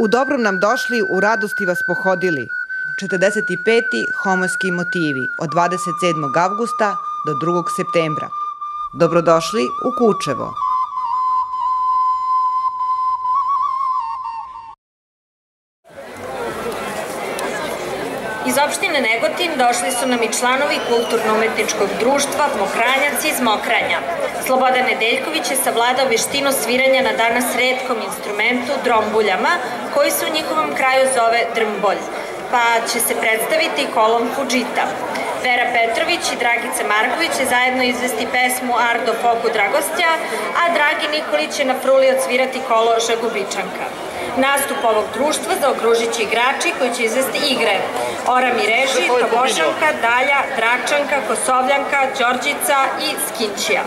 U dobrom nam došli, u radosti vas pohodili. 45. Homoski motivi od 27. avgusta do 2. septembra. Dobrodošli u Kučevo. Iz opštine Negotin došli su nam i članovi Kulturno-umetničkog društva Mokranjac iz Mokranja. Slobodan Nedeljković je savladao veštinu sviranja na danas retkom instrumentu drombuljama, koji se u njihovom kraju zove drmbolj, pa će se predstaviti kolom Fudžita. Vera Petrović i Dragica Marković će zajedno izvesti pesmu Ardo Foku Dragostja, a Dragi Nikolić će na fruli odsvirati kolo Žagubičanka. Nastup ovog društva zaokružit će igrači koji će izvesti igre: Ora Mireži, Tobošanka, Dalja, Dračanka, Kosovljanka, Đorđica i Skinčija.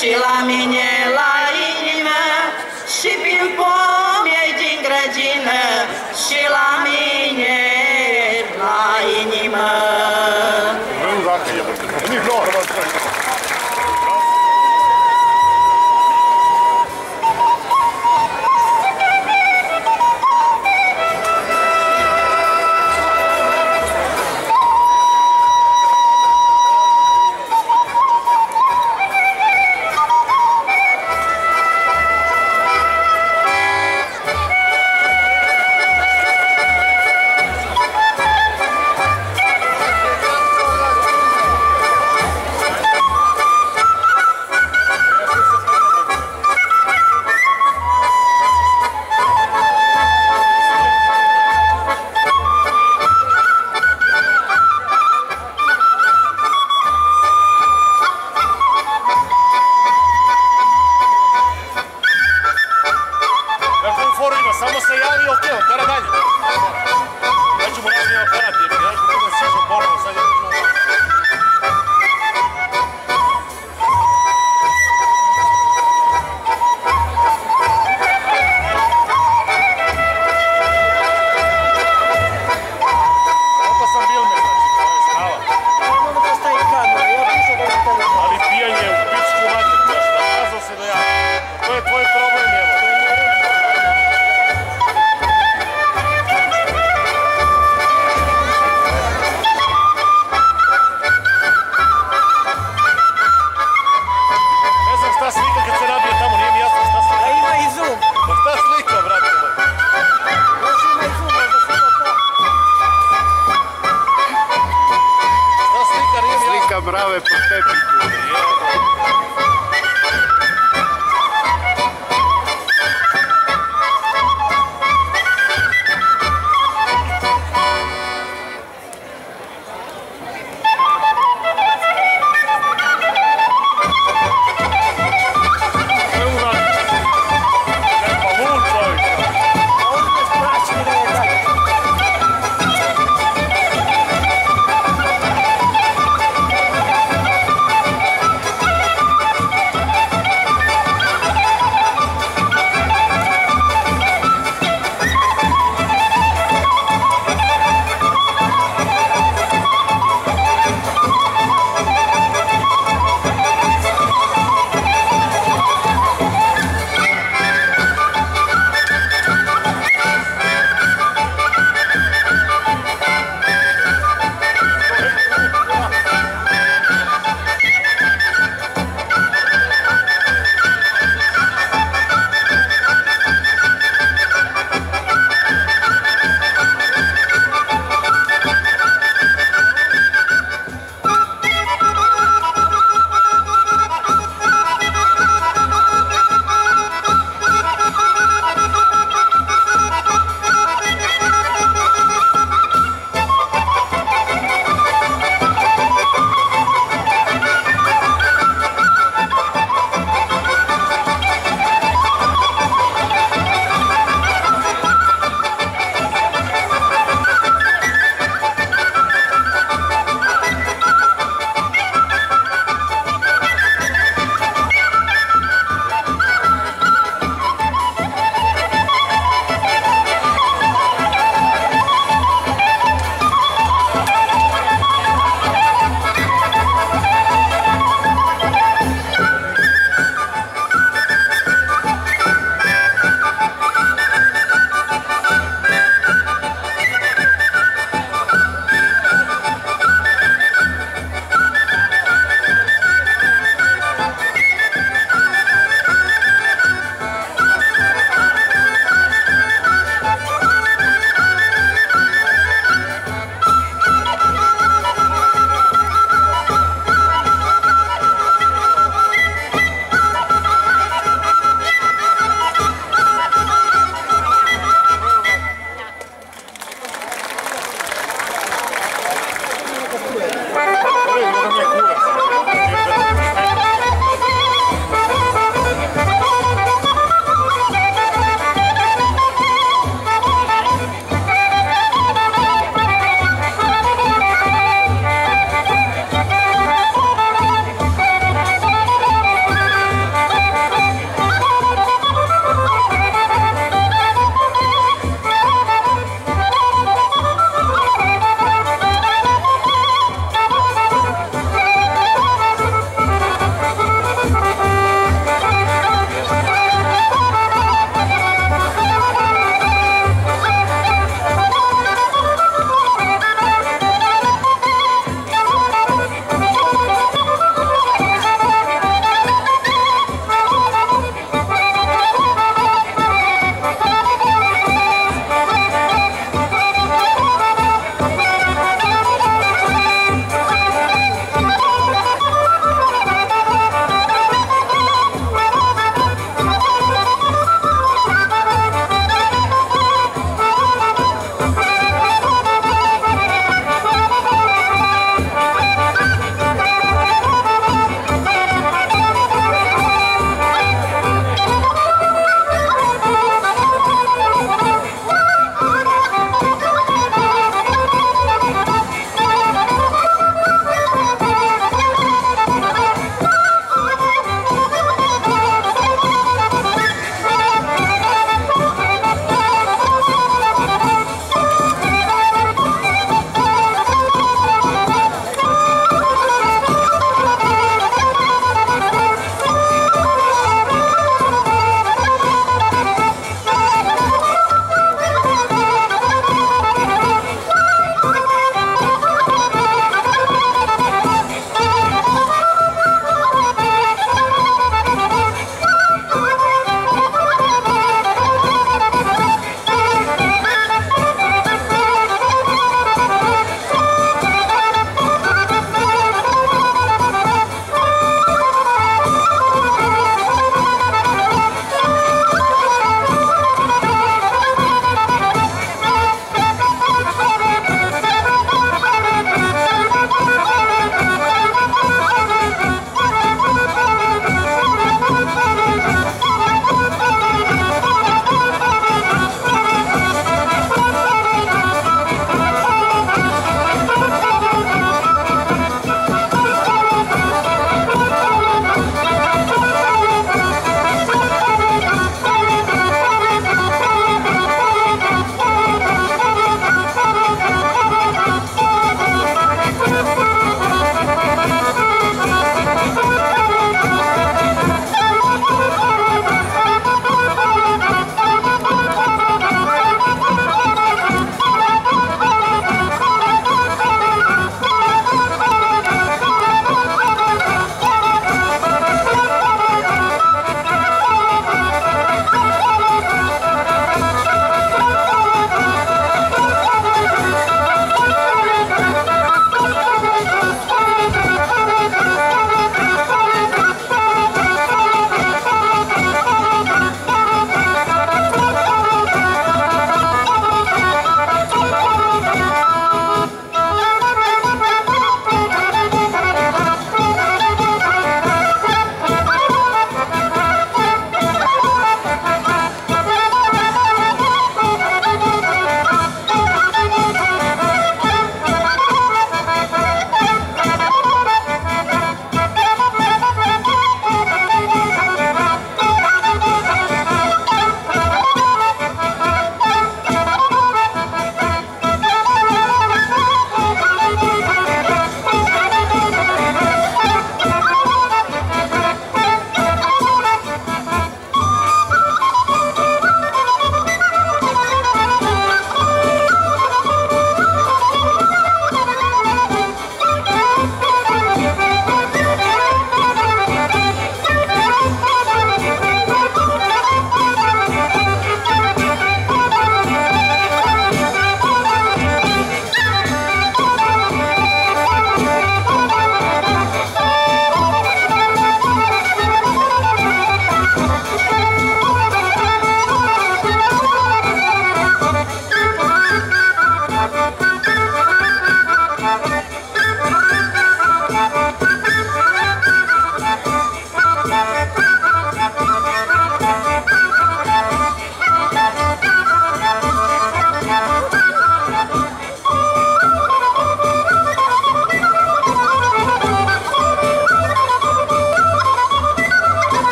Šila mi njela i njima, šipim mrave po tepiku.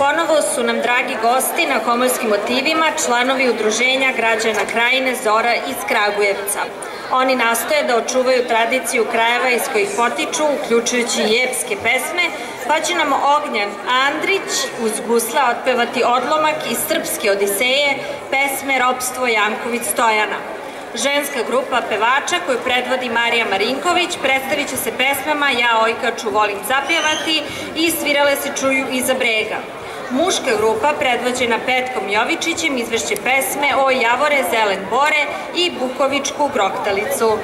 Ponovo su nam dragi gosti na homoljskim motivima, članovi Udruženja građana Krajine Zora iz Kragujevca. Oni nastoje da očuvaju tradiciju krajeva iz kojih potiču, uključujući i epske pesme, pa će nam Ognjan Andrić uz gusla otpevati odlomak iz srpske Odiseje, pesme Ropstvo Janković Stojana. Ženska grupa pevača koju predvodi Marija Marinković predstavit će se pesmama Ja ojkaču volim zapjevati i Svirale se čuju iza brega. Muška grupa predvođena Petkom Jovičićem izvešće pesme O Javore, Zelen Bore i Bukovičku groktalicu.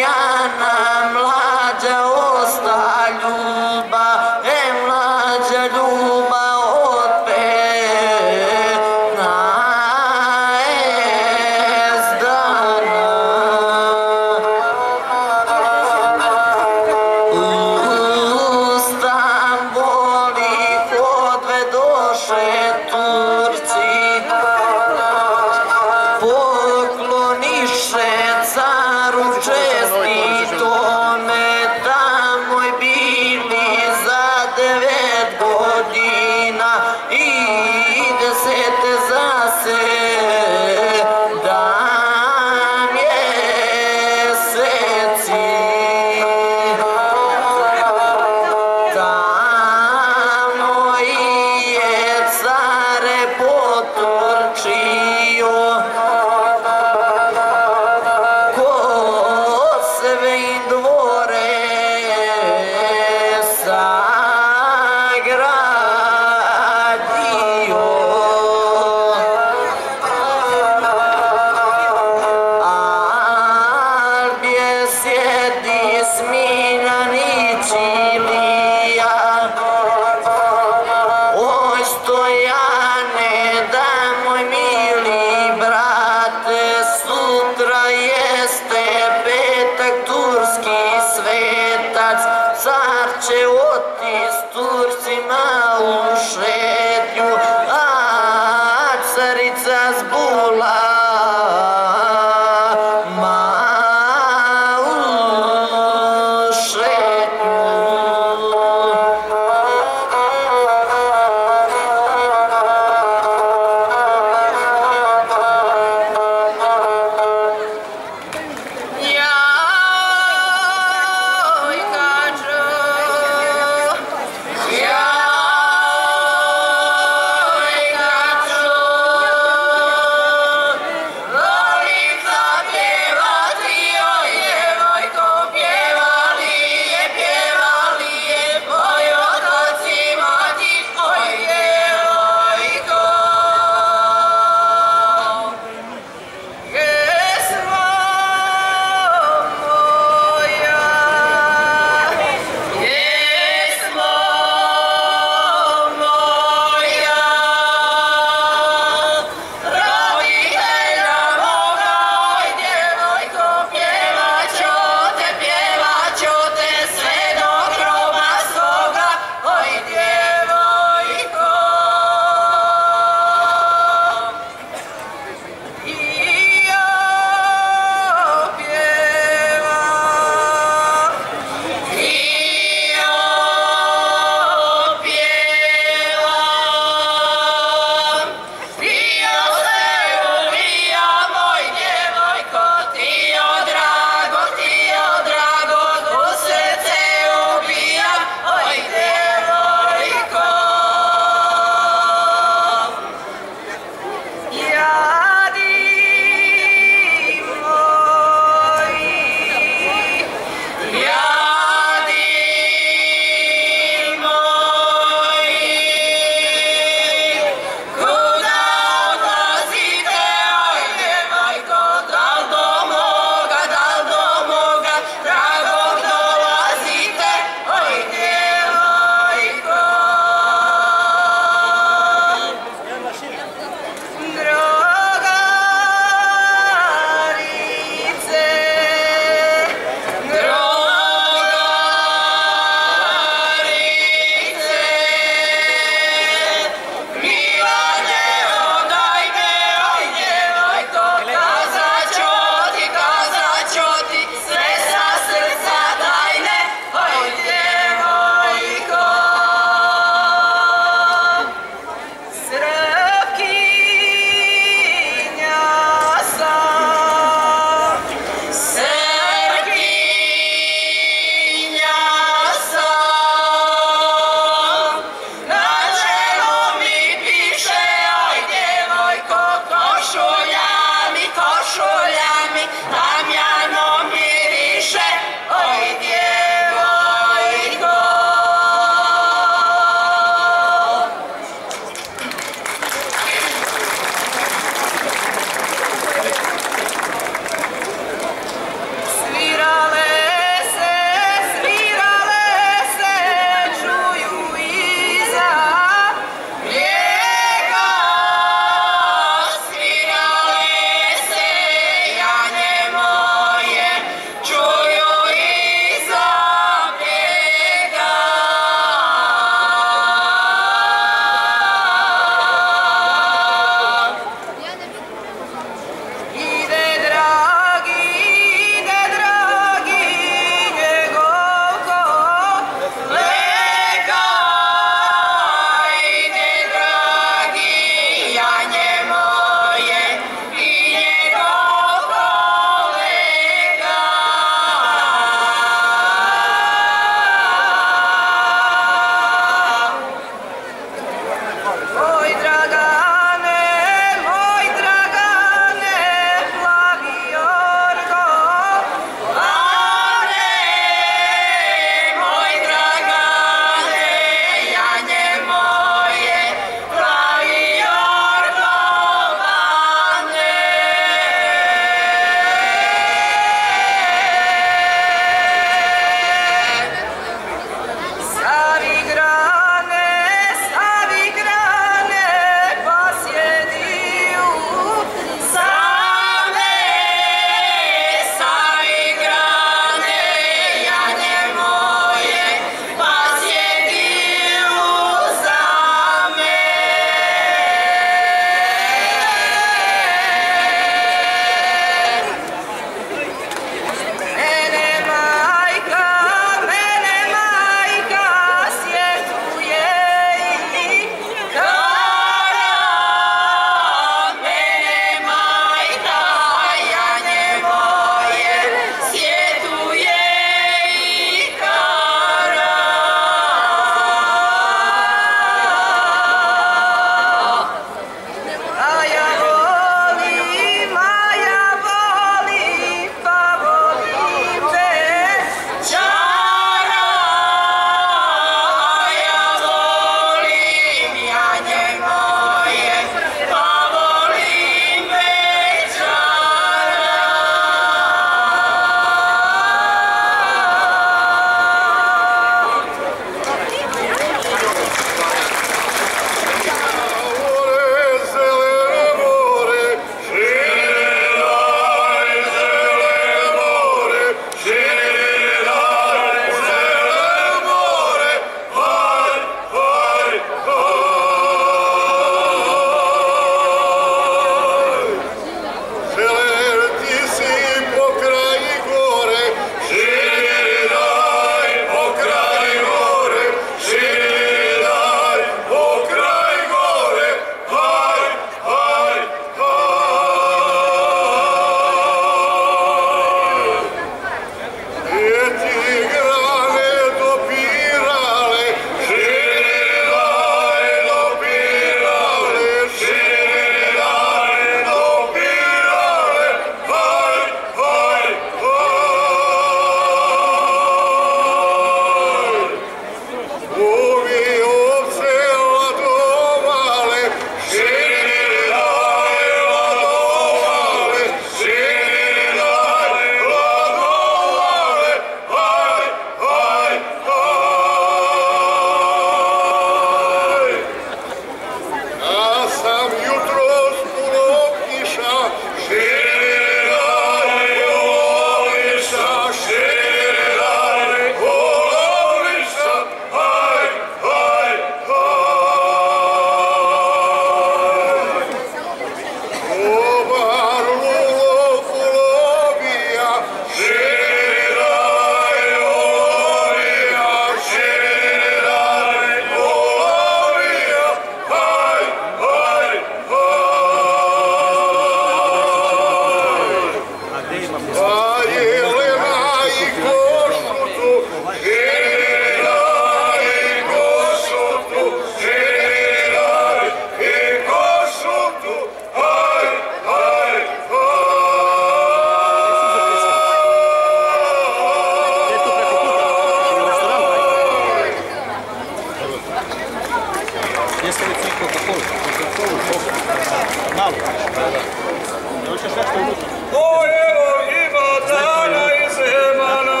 O, evo ima dana i zemana,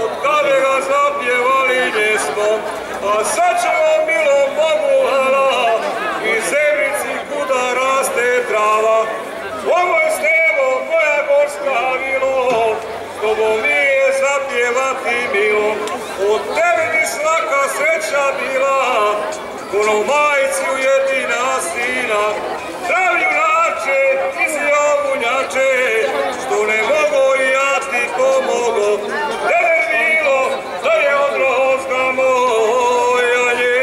od kada ga zapjevali nismo, a sad ćemo milo Bogu hala, i zemljici kuda raste trava. Ovo je Stevo, moja gorska vilo, s tobom nije zapjevati milo, od tebe mi svaka sreća bila, kono majci ujedina sina. Zdrav junače, ti si ovunjače, što ne mogo i ja ti pomogo, tebe bilo, da je odrozga moja je.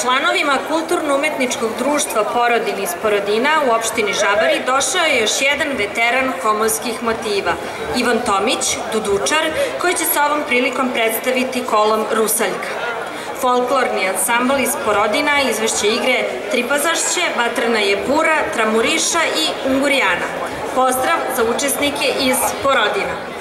Članovima Kulturno-umetničkog društva Porodin iz Porodina u opštini Žabari došao je još jedan veteran homovskih motiva, Ivan Tomić, dudučar, koji će se ovom prilikom predstaviti kolom Rusaljka. Folklorni ansambl iz Porodina izvešće igre Tripazašće, Vatrena jepura, Tramuriša i Ungurijana. Pozdrav za učesnike iz Porodina.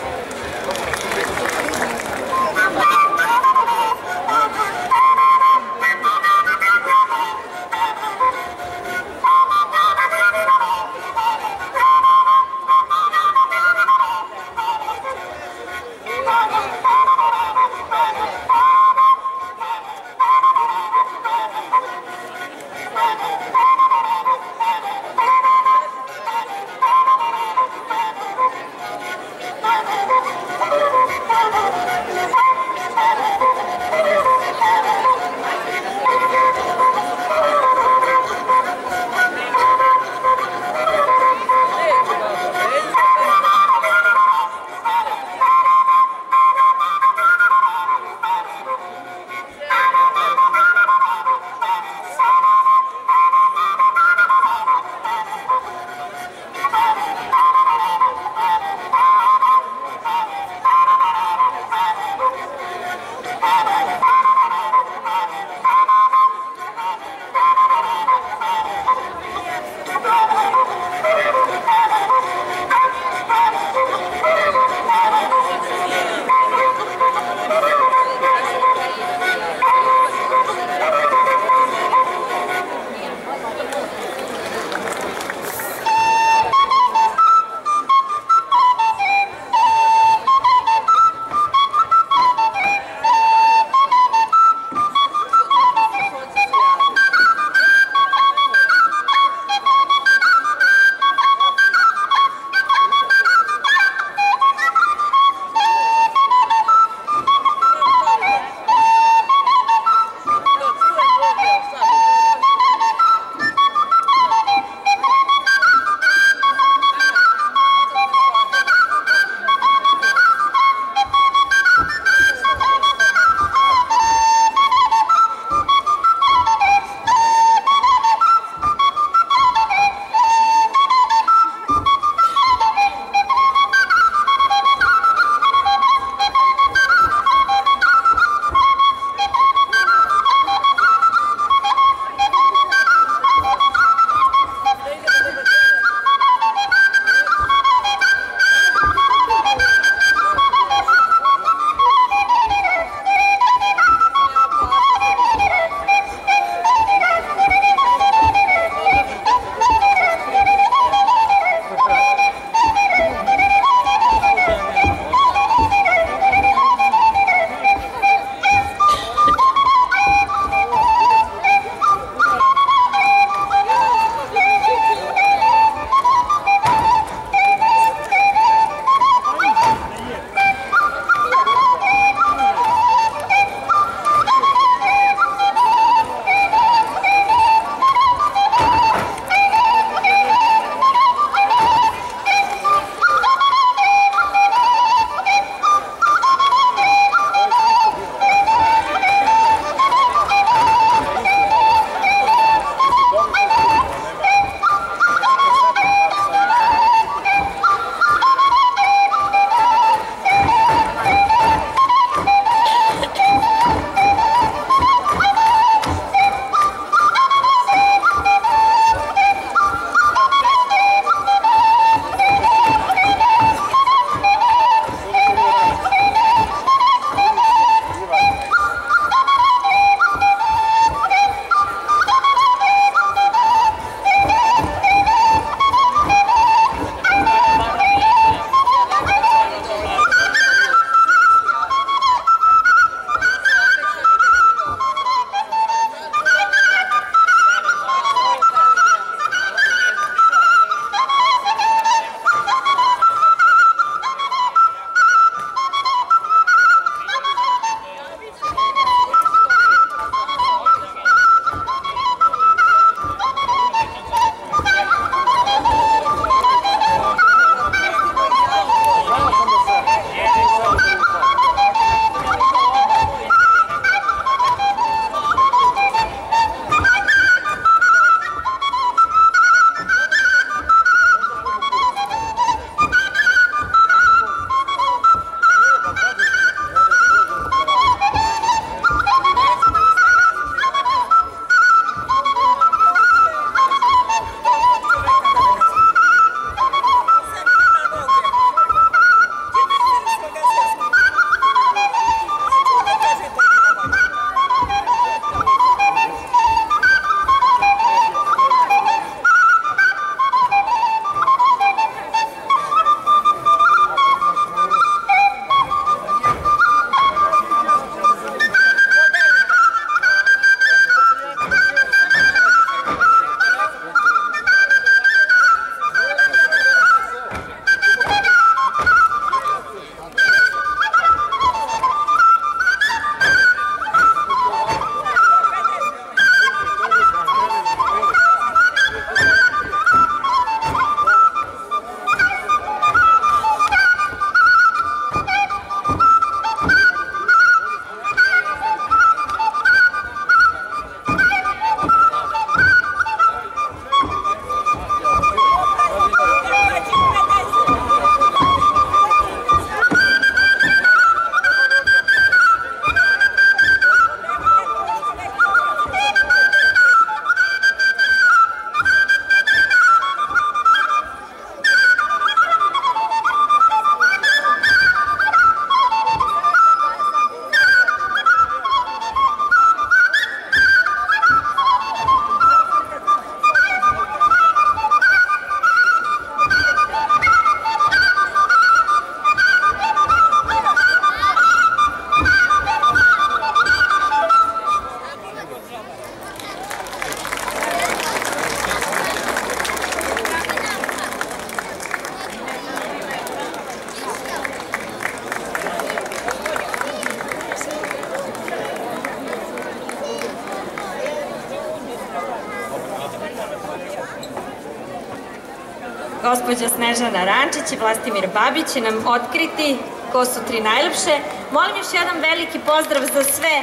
gospođa Snežana Rančić i Vlastimir Babić će nam otkriti ko su tri najlepše. Molim još jedan veliki pozdrav za sve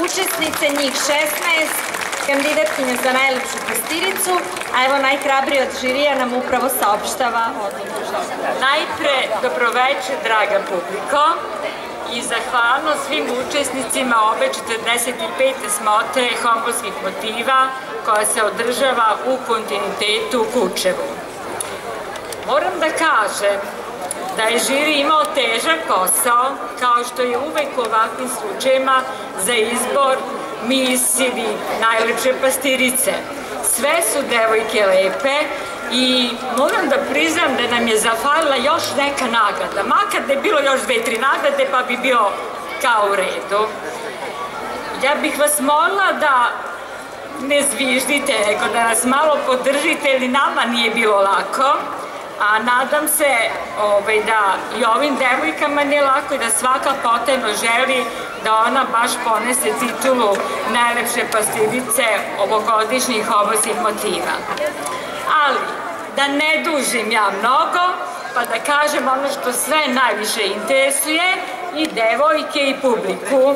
učesnice, njih 16, kandidatkinje za najlepšu pastiricu, a evo najhrabriji od žirija nam upravo saopštava odluku. Najpre, dobroveče, draga publiko, i zahvalno svim učesnicima ove 45. smotre homofobskih motiva koja se održava u kontinuitetu u Kučevu. Moram da kažem da je žiri imao težak posao, kao što je uvek u ovakvim slučajima za izbor Miss ili najlepše pastirice. Sve su devojke lepe i moram da priznam da nam je zafalila još neka nagrada, makar da je bilo još 2-3 nagrade pa bi bio kao u redu. Ja bih vas molila da ne zviždite, nego da nas malo podržite, jer nama nije bilo lako, a nadam se da i ovim devojkama nije lako i da svaka potajno želi da ona baš ponese titulu najlepše pastirice ovogodišnjih homofobskih motiva. Ali, da ne dužim ja mnogo, pa da kažem ono što sve najviše interesuje i devojke i publiku.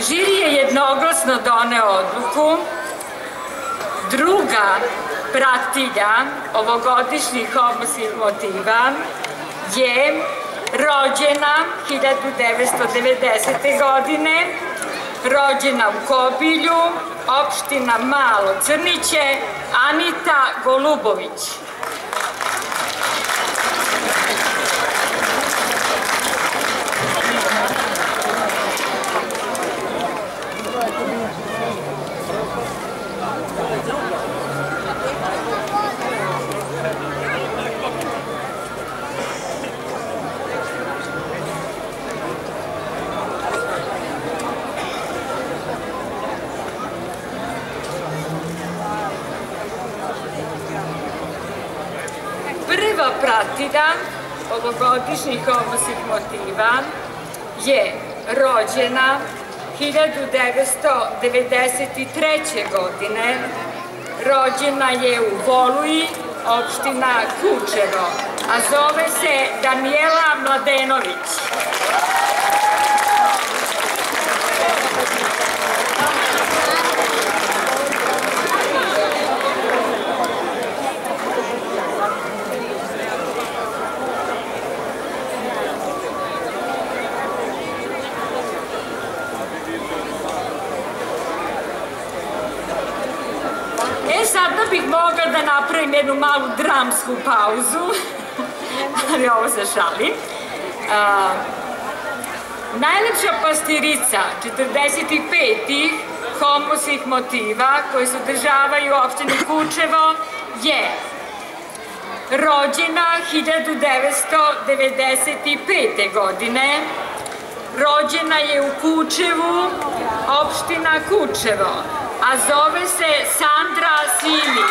Žiri je jednoglasno doneo odluku. Druga pratilja ovogodišnjih homofobskih motiva je rođena 1990. godine, rođena u Kobilju, opština Malo Crniće, Anita Golubović. Prva pratilja ovogodišnjih homofobskih motiva je rođena 1993. godine, rođena je u Voluji, opština Kučevo, a zove se Danijela Mladenović. Sada bih mogla da napravim jednu malu dramsku pauzu, ali ovo se šalim. Najlepša pastirica 45. homofobskih motiva koji se održavaju u opštini Kučevo je rođena 1995. godine, rođena je u Kučevu, opština Kučevo, a zove se Sandra Simić.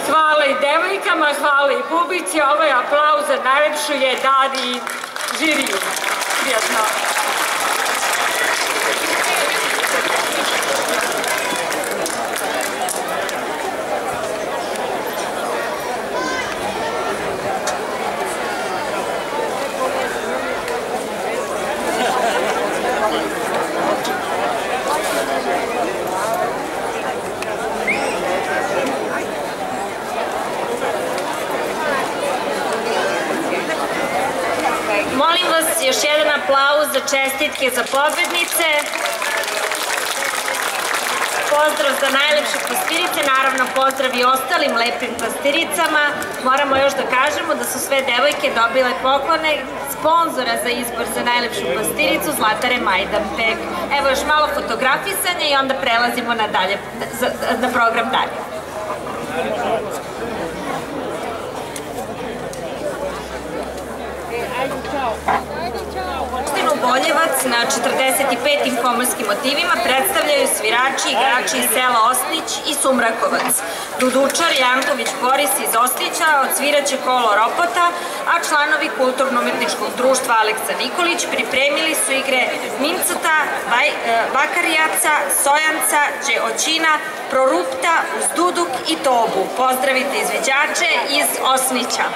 Hvala i devojkama, hvala i publici, ovaj aplauz za najlepšu je dali žiriju. Prijatno. Molim vas još jedan aplauz za čestitke za pobednice. Pozdrav za najlepše pastirice, naravno pozdrav i ostalim lepim pastiricama. Moramo još da kažemo da su sve devojke dobile poklone sponzora za izbor za najlepšu pastiricu Zlatare Majdanpek. Evo još malo fotografisanja i onda prelazimo na program dalje. Opštinu Boljevac na 45. homorskim motivima predstavljaju svirači i igrači iz sela Osnić i Sumrakovac. Dudučar Janković Boris iz Osnića odsviraće kolo ropota, a članovi Kulturno-umetničkog društva Aleksa Nikolić pripremili su igre Mincota, Vakarijaca, Sojanca, Đeoćina, Prorupta, uz duduk i tobu. Pozdravite izviđače iz Osnića.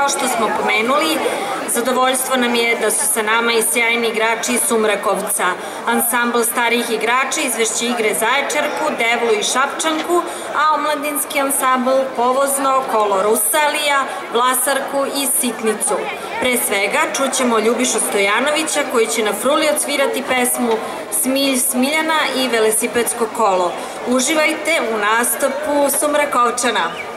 Kao što smo pomenuli, zadovoljstvo nam je da su sa nama i sjajni igrači iz Sumrakovca, ansambl starih igrača izvešće igre Zaječarku, Devlu i Šapčanku, a omladinski ansambl Povozno, Kolo Rusalija, Vlasarku i Sitnicu. Pre svega čućemo Ljubišu Stojanovića koji će na fruli odsvirati pesmu Smilj Smiljana i Velosipedsko kolo. Uživajte u nastupu Sumrakovčana.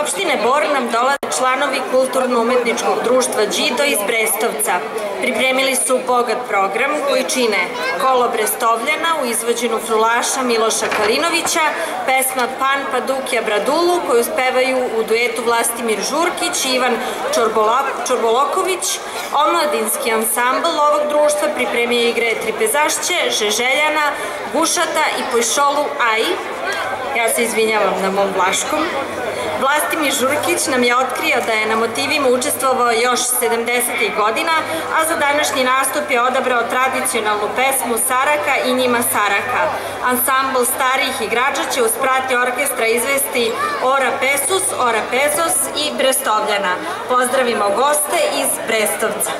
opštine Bor nam dolaze članovi Kulturno-umetničkog društva Đido iz Brestovca. Pripremili su bogat program koji čine Kolo Brestovljana u izvođenju frulaša Miloša Kalinovića, pesma Pan Padukja Bradulu koju spevaju u duetu Vlastimir Žurkić i Ivan Čorboloković. Omladinski ansambl ovog društva pripremio igre Tripezašće, Žeželjana, Gušata i Pojšolu Aj. Ja se izvinjavam na mom vlaškom. Vlastimir Žurkić nam je otkrio da je na motivima učestvovao još 70. godina, a za današnji nastup je odabrao tradicionalnu pesmu Saraka i njima Saraka. Ansambl starijih igrača će uz pratnju orkestra izvesti Ora Pesus, Ora Pesos i Brestovljana. Pozdravimo goste iz Brestovca.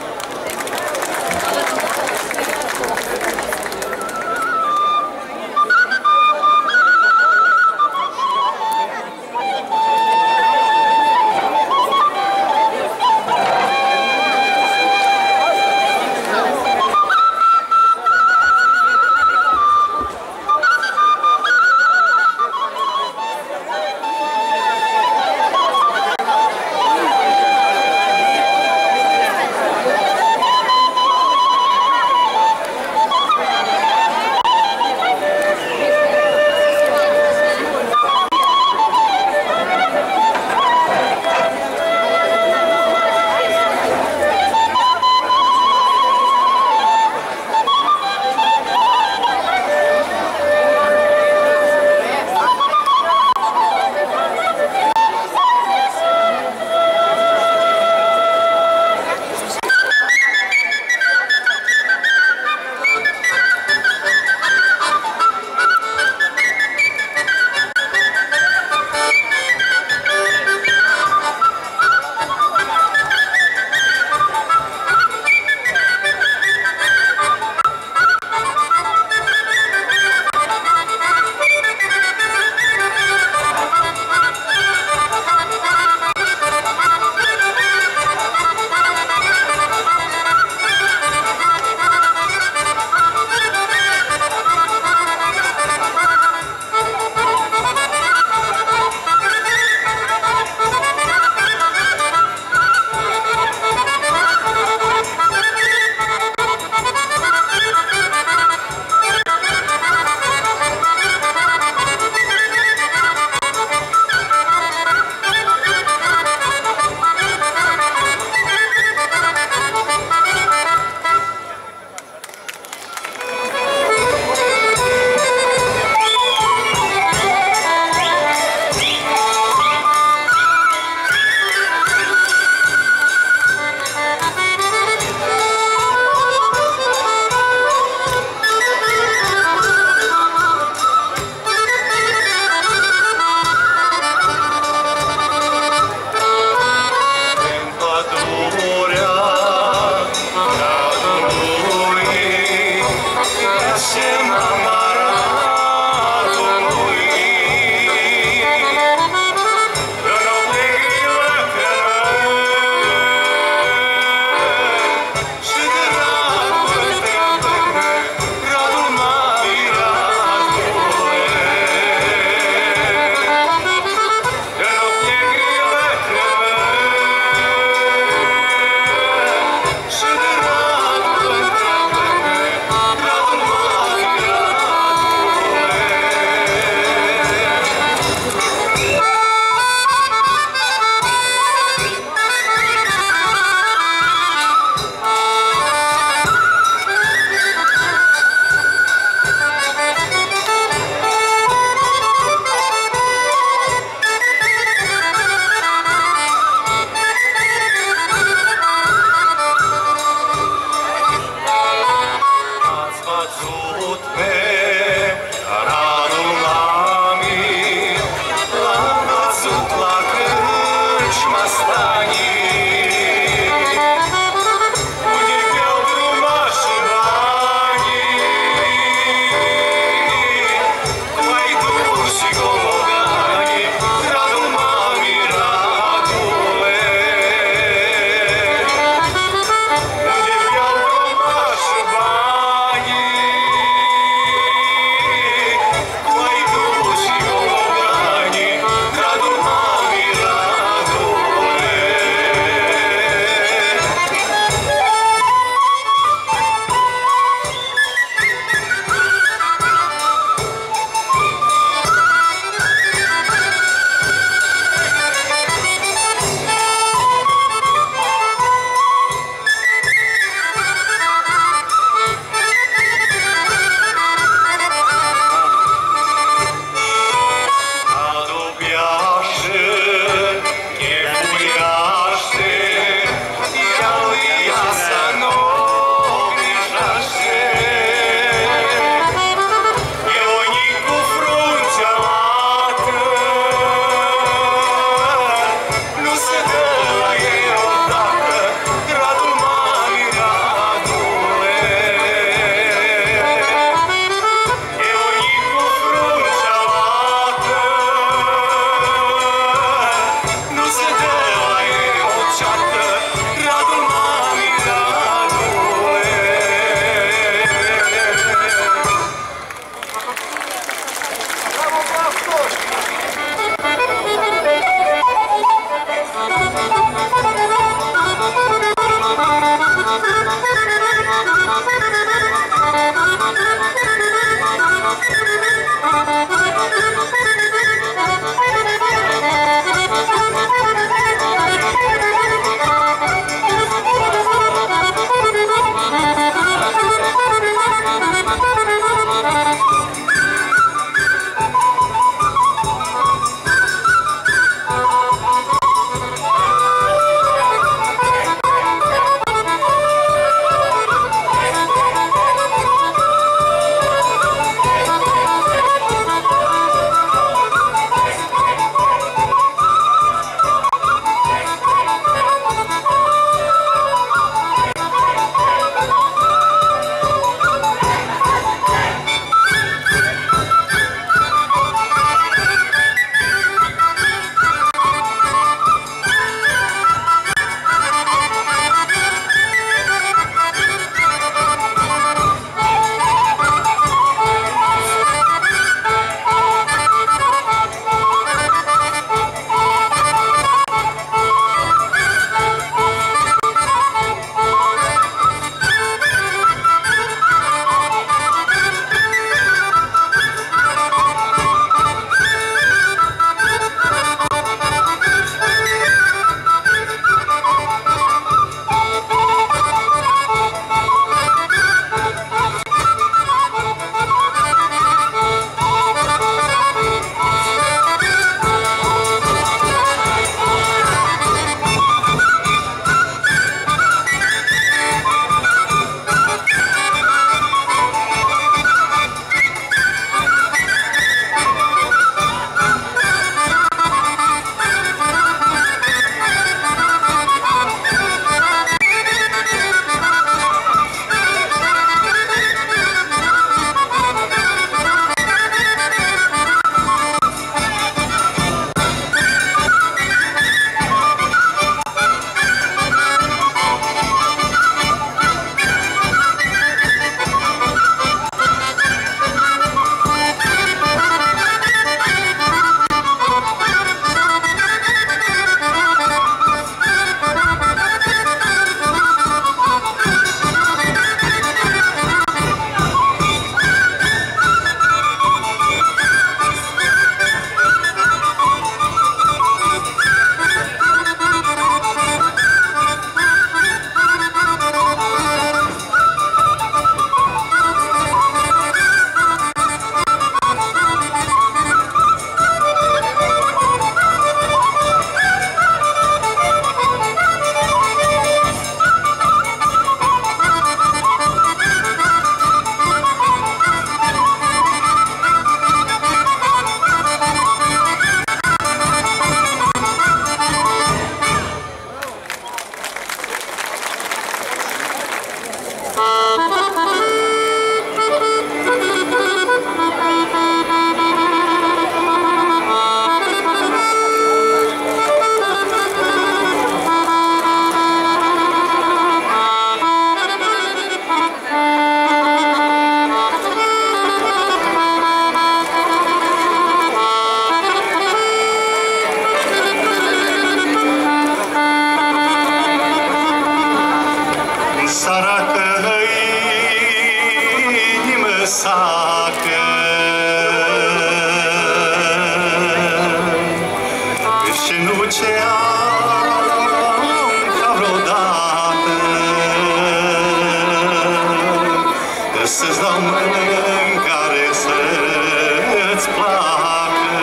Să-ți dau mâini care să-ți placă,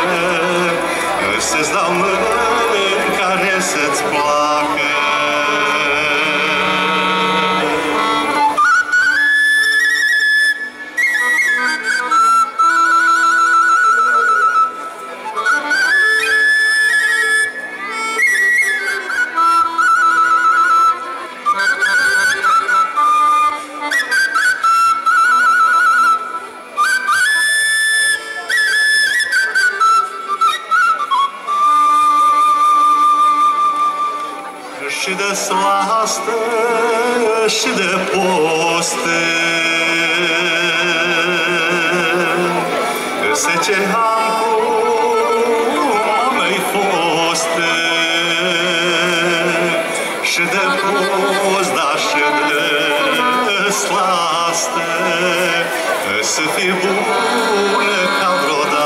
să-ți dau mâini care să-ți placă. Și de slastă și de poste se ce am cu mei foste și de post, dar și de slastă să fie bună ca vreodată.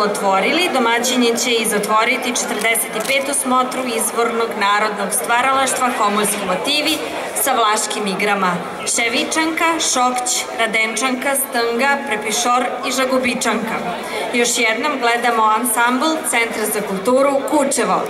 otvorili, domaćini će i zatvoriti 45. smotru izvornog narodnog stvaralaštva Homolski motivi sa vlaškim igrama Ševičanka, Šokć, Radenčanka, Stnga, Prepišor i Žagubičanka. Još jednom gledamo ansambl Centra za kulturu Kučevo.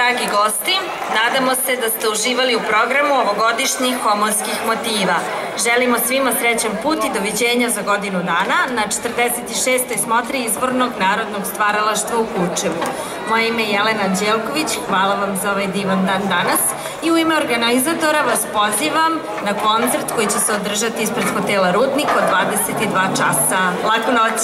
dragi gosti, nadamo se da ste uživali u programu ovogodišnjih Homonskih motiva. Želimo svima srećan put i doviđenja za godinu dana na 46. smotri izvornog narodnog stvaralaštva u Kučevu. Moje ime je Jelena Anđelković, hvala vam za ovaj divan dan danas i u ime organizatora vas pozivam na koncert koji će se održati ispred hotela Rudnik od 22 časa. Laku noć!